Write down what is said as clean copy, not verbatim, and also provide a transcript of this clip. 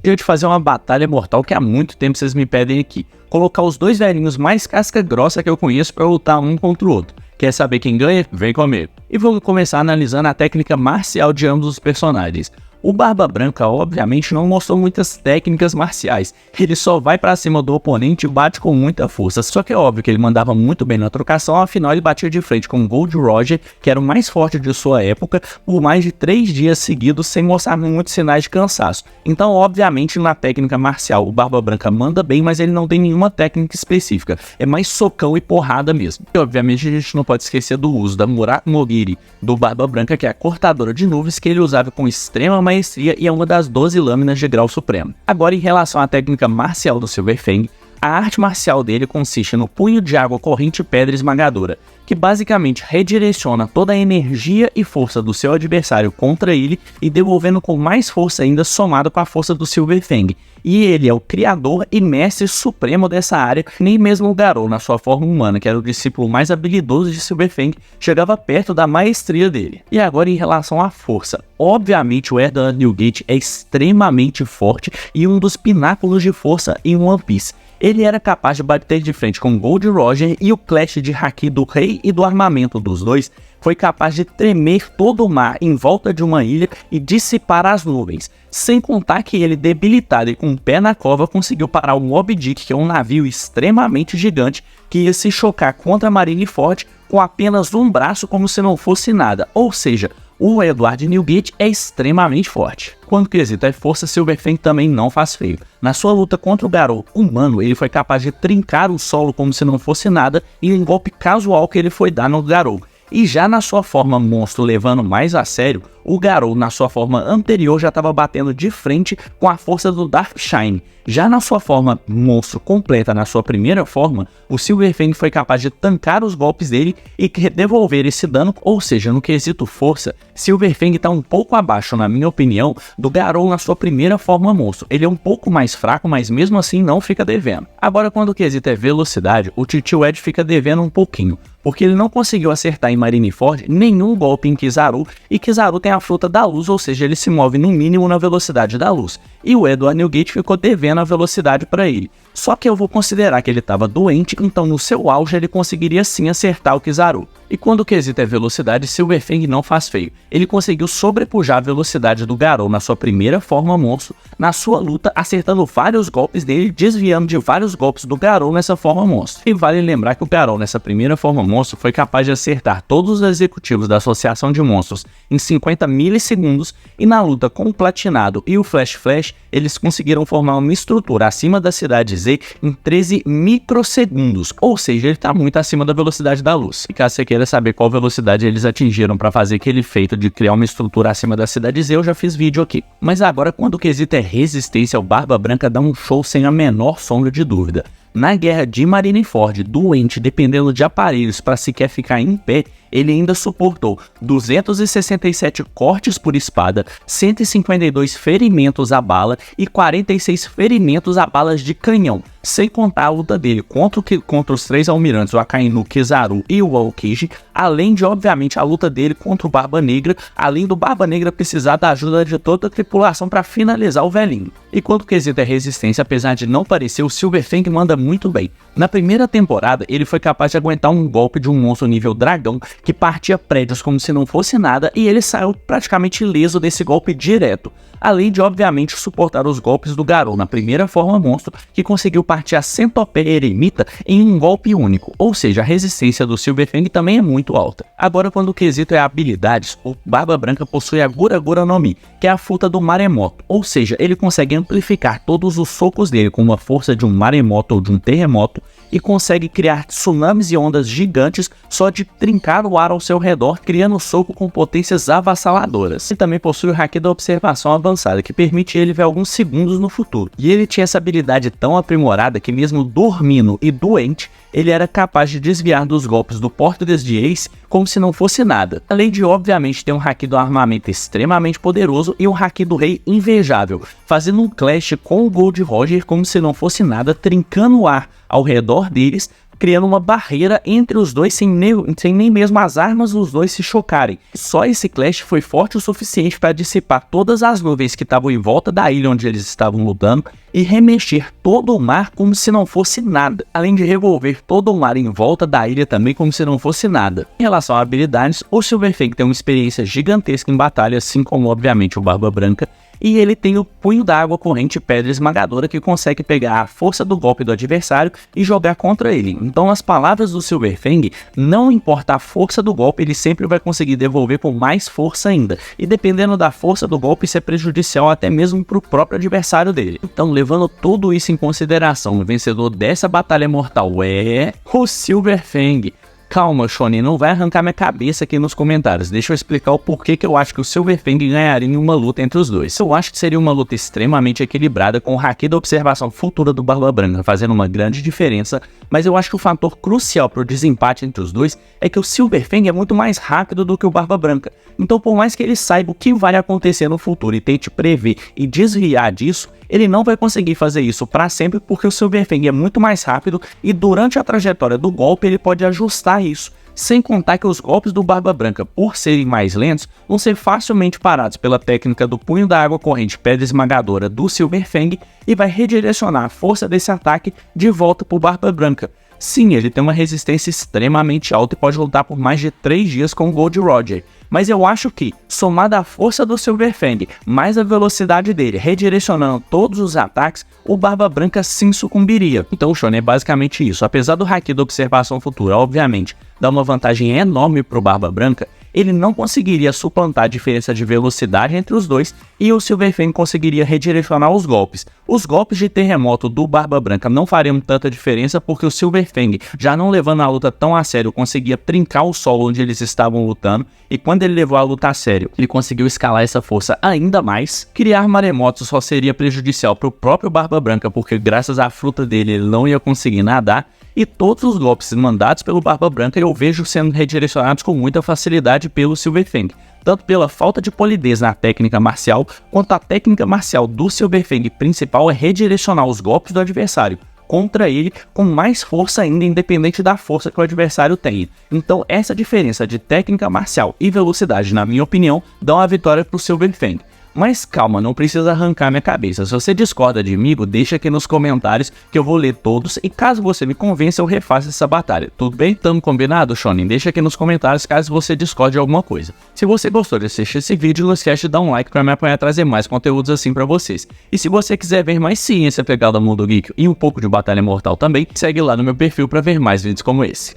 Dia de fazer uma batalha mortal que há muito tempo vocês me pedem aqui. Colocar os dois velhinhos mais casca grossa que eu conheço pra lutar um contra o outro. Quer saber quem ganha? Vem comigo. E vamos começar analisando a técnica marcial de ambos os personagens. O Barba Branca obviamente não mostrou muitas técnicas marciais, ele só vai pra cima do oponente e bate com muita força, só que é óbvio que ele mandava muito bem na trocação, afinal ele batia de frente com o Gold Roger, que era o mais forte de sua época, por mais de 3 dias seguidos sem mostrar muitos sinais de cansaço. Então obviamente na técnica marcial o Barba Branca manda bem, mas ele não tem nenhuma técnica específica, é mais socão e porrada mesmo. E obviamente a gente não pode esquecer do uso da Murakmogiri do Barba Branca, que é a cortadora de nuvens que ele usava com extrema maestria e é uma das 12 lâminas de grau supremo. Agora, em relação à técnica marcial do Silver Fang, a arte marcial dele consiste no punho de água corrente pedra esmagadora, que basicamente redireciona toda a energia e força do seu adversário contra ele e devolvendo com mais força ainda somado com a força do Silver Fang. E ele é o criador e mestre supremo dessa área, nem mesmo o Garou, na sua forma humana, que era o discípulo mais habilidoso de Silver Fang, chegava perto da maestria dele. E agora em relação à força, obviamente o Erdan Newgate é extremamente forte e um dos pináculos de força em One Piece. Ele era capaz de bater de frente com Gold Roger e o clash de haki do rei e do armamento dos dois foi capaz de tremer todo o mar em volta de uma ilha e dissipar as nuvens. Sem contar que ele, debilitado e com o pé na cova, conseguiu parar o Moby Dick, que é um navio extremamente gigante que ia se chocar contra Marineford com apenas um braço como se não fosse nada, ou seja, o Edward Newgate é extremamente forte. Quando o quesito é força, Silver Fang também não faz feio. Na sua luta contra o Garou humano, ele foi capaz de trincar o solo como se não fosse nada em um golpe casual que ele foi dar no Garou. E já na sua forma monstro, levando mais a sério, o Garou na sua forma anterior já estava batendo de frente com a força do Dark Shine. Já na sua forma monstro completa, na sua primeira forma, o Silver Fang foi capaz de tancar os golpes dele e devolver esse dano, ou seja, no quesito força, Silver Fang está um pouco abaixo, na minha opinião, do Garou na sua primeira forma monstro. Ele é um pouco mais fraco, mas mesmo assim não fica devendo. Agora, quando o quesito é velocidade, o Titio Ed fica devendo um pouquinho, porque ele não conseguiu acertar em Marineford nenhum golpe em Kizaru, e Kizaru tem a fruta da luz, ou seja, ele se move no mínimo na velocidade da luz, e o Edward Newgate ficou devendo a velocidade para ele. Só que eu vou considerar que ele estava doente, então no seu auge ele conseguiria sim acertar o Kizaru. E quando o quesito é velocidade, Silver Fang não faz feio. Ele conseguiu sobrepujar a velocidade do Garou na sua primeira forma monstro, na sua luta, acertando vários golpes dele, desviando de vários golpes do Garou nessa forma monstro. E vale lembrar que o Garou nessa primeira forma monstro foi capaz de acertar todos os executivos da Associação de Monstros em 50 milissegundos, e na luta com o Platinado e o Flash, eles conseguiram formar uma estrutura acima da cidade Z em 13 microsegundos, ou seja, ele está muito acima da velocidade da luz. E caso você queira saber qual velocidade eles atingiram para fazer aquele feito de criar uma estrutura acima da cidade Z, eu já fiz vídeo aqui. Mas agora, quando o quesito é resistência, o Barba Branca dá um show sem a menor sombra de dúvida. Na guerra de Marineford, doente, dependendo de aparelhos para sequer ficar em pé, ele ainda suportou 267 cortes por espada, 152 ferimentos a bala e 46 ferimentos a balas de canhão, sem contar a luta dele contra os 3 almirantes, o Akainu, Kizaru e o Aokiji, além de, obviamente, a luta dele contra o Barba Negra, além do Barba Negra precisar da ajuda de toda a tripulação para finalizar o velhinho. E quando o quesito é resistência, apesar de não parecer, o Silver Fang manda muito bem. Na primeira temporada, ele foi capaz de aguentar um golpe de um monstro nível dragão que partia prédios como se não fosse nada, e ele saiu praticamente ileso desse golpe direto. Além de, obviamente, suportar os golpes do Garou na primeira forma monstro, que conseguiu partir a Centopeia Eremita em um golpe único, ou seja, a resistência do Silver Fang também é muito alta. Agora, quando o quesito é habilidades, o Barba Branca possui a Gura Gura no Mi, que é a fruta do maremoto, ou seja, ele consegue amplificar todos os socos dele com a força de um maremoto ou de um terremoto, e consegue criar tsunamis e ondas gigantes só de trincar o ar ao seu redor, criando soco com potências avassaladoras. Ele também possui o haki da observação avançada, que permite ele ver alguns segundos no futuro. E ele tinha essa habilidade tão aprimorada que mesmo dormindo e doente, ele era capaz de desviar dos golpes do Português de Ace como se não fosse nada. Além de, obviamente, ter um haki do armamento extremamente poderoso e um haki do rei invejável, fazendo um clash com o Gold Roger como se não fosse nada, trincando o ar ao redor deles, criando uma barreira entre os dois sem nem mesmo as armas dos dois se chocarem. Só esse clash foi forte o suficiente para dissipar todas as nuvens que estavam em volta da ilha onde eles estavam lutando e remexer todo o mar como se não fosse nada, além de revolver todo o mar em volta da ilha também como se não fosse nada. Em relação a habilidades, o Silverfang tem uma experiência gigantesca em batalha, assim como obviamente o Barba Branca, e ele tem o Punho da Água Corrente Pedra Esmagadora que consegue pegar a força do golpe do adversário e jogar contra ele. Então as palavras do Silverfang, não importa a força do golpe, ele sempre vai conseguir devolver com mais força ainda. E dependendo da força do golpe, isso é prejudicial até mesmo para o próprio adversário dele. Então, levando tudo isso em consideração, o vencedor dessa batalha mortal é o Silverfang. Calma, Shonen, não vai arrancar minha cabeça aqui nos comentários. Deixa eu explicar o porquê que eu acho que o Silverfang ganharia em uma luta entre os dois. Eu acho que seria uma luta extremamente equilibrada, com o haki da observação futura do Barba Branca fazendo uma grande diferença, mas eu acho que o fator crucial para o desempate entre os dois é que o Silverfang é muito mais rápido do que o Barba Branca. Então, por mais que ele saiba o que vai acontecer no futuro e tente prever e desviar disso, ele não vai conseguir fazer isso para sempre, porque o Silverfang é muito mais rápido e durante a trajetória do golpe ele pode ajustar isso. Sem contar que os golpes do Barba Branca, por serem mais lentos, vão ser facilmente parados pela técnica do Punho da Água Corrente Pedra Esmagadora do Silverfang e vai redirecionar a força desse ataque de volta para o Barba Branca. Sim, ele tem uma resistência extremamente alta e pode lutar por mais de 3 dias com o Gold Roger. Mas eu acho que, somada à força do Silverfang, mais a velocidade dele, redirecionando todos os ataques, o Barba Branca sim sucumbiria. Então o Shonen é basicamente isso. Apesar do haki da observação futura, obviamente, dar uma vantagem enorme para o Barba Branca, ele não conseguiria suplantar a diferença de velocidade entre os dois e o Silverfang conseguiria redirecionar os golpes. Os golpes de terremoto do Barba Branca não fariam tanta diferença porque o Silverfang, já não levando a luta tão a sério, conseguia trincar o solo onde eles estavam lutando, e quando ele levou a luta a sério, ele conseguiu escalar essa força ainda mais. Criar maremotos só seria prejudicial para o próprio Barba Branca, porque graças à fruta dele ele não ia conseguir nadar, e todos os golpes mandados pelo Barba Branca eu vejo sendo redirecionados com muita facilidade pelo Silverfang, tanto pela falta de polidez na técnica marcial, quanto a técnica marcial do Silverfang principal é redirecionar os golpes do adversário contra ele com mais força ainda, independente da força que o adversário tenha. Então essa diferença de técnica marcial e velocidade, na minha opinião, dá uma vitória para o Silverfang. Mas calma, não precisa arrancar minha cabeça. Se você discorda de mim, deixa aqui nos comentários que eu vou ler todos, e caso você me convença, eu refaço essa batalha. Tudo bem? Tamo combinado, Shonen? Deixa aqui nos comentários caso você discorde de alguma coisa. Se você gostou de assistir esse vídeo, não esquece de dar um like para me apoiar a trazer mais conteúdos assim para vocês. E se você quiser ver mais ciência pegada Mundo Geek e um pouco de Batalha Mortal também, segue lá no meu perfil para ver mais vídeos como esse.